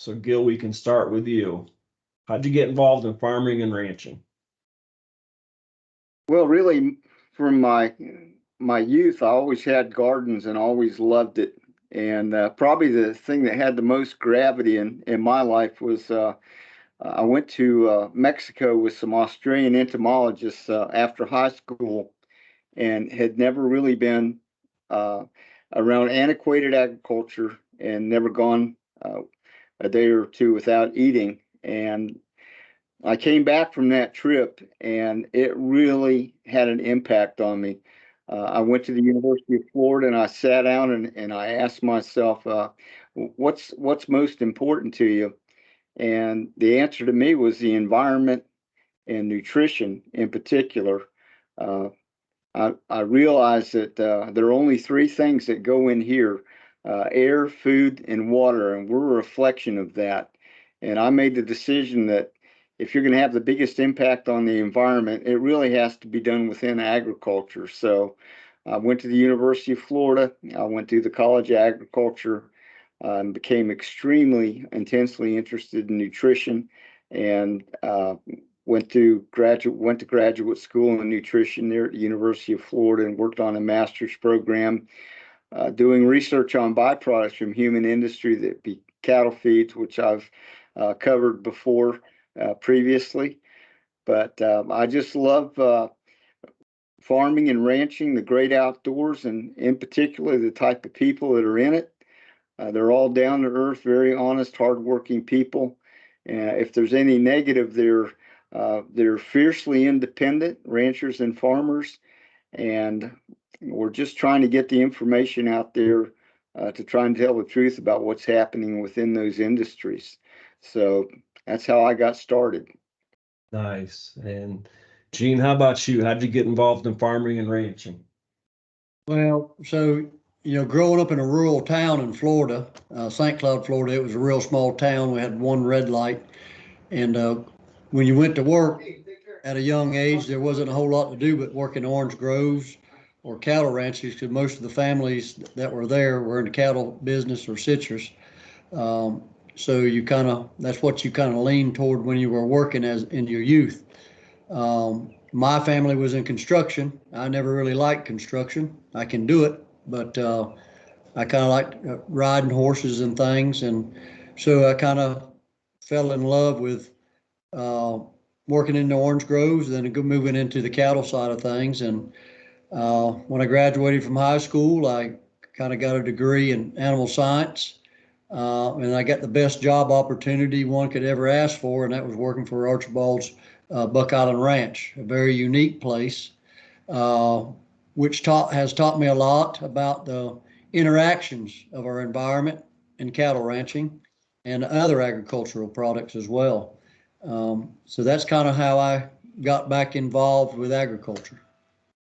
So Gil, we can start with you. How'd you get involved in farming and ranching? Well, really, from my youth, I always had gardens and always loved it. And probably the thing that had the most gravity in my life was I went to Mexico with some Australian entomologists after high school, and had never really been uh, around antiquated agriculture and never gone a day or two without eating. And I came back from that trip and it really had an impact on me. I went to the University of Florida and I sat down and I asked myself, what's most important to you? And the answer to me was the environment and nutrition in particular. Uh, I realized that there are only three things that go in here: air, food, and water, and we're a reflection of that. And I made the decision that if you're going to have the biggest impact on the environment, it really has to be done within agriculture. So I went to the University of Florida. I went to the College of Agriculture and became extremely intensely interested in nutrition, and went to graduate school in nutrition there at the University of Florida and worked on a master's program doing research on byproducts from human industry, that be cattle feeds, which I've covered before previously. But I just love farming and ranching, the great outdoors, and in particular the type of people that are in it. They're all down to earth, very honest, hardworking people. If there's any negative, they're fiercely independent ranchers and farmers, and we're just trying to get the information out there to try and tell the truth about what's happening within those industries. So that's how I got started. Nice. And Gene, how about you? How'd you get involved in farming and ranching? Well, so, growing up in a rural town in Florida, St. Cloud, Florida, it was a real small town. We had one red light. And when you went to work at a young age, there wasn't a whole lot to do but work in orange groves or cattle ranches, because most of the families that were there were in the cattle business or citrus. Um, so that's what you kind of leaned toward when you were working as in your youth. My family was in construction. I never really liked construction. I can do it, but I kind of liked riding horses and things. And so I kind of fell in love with uh, working in the orange groves, then moving into the cattle side of things. And when I graduated from high school, I kind of got a degree in animal science. And I got the best job opportunity one could ever ask for, and that was working for Archibald's Buck Island Ranch, a very unique place, uh, which has taught me a lot about the interactions of our environment in cattle ranching and other agricultural products as well. So that's kind of how I got back involved with agriculture.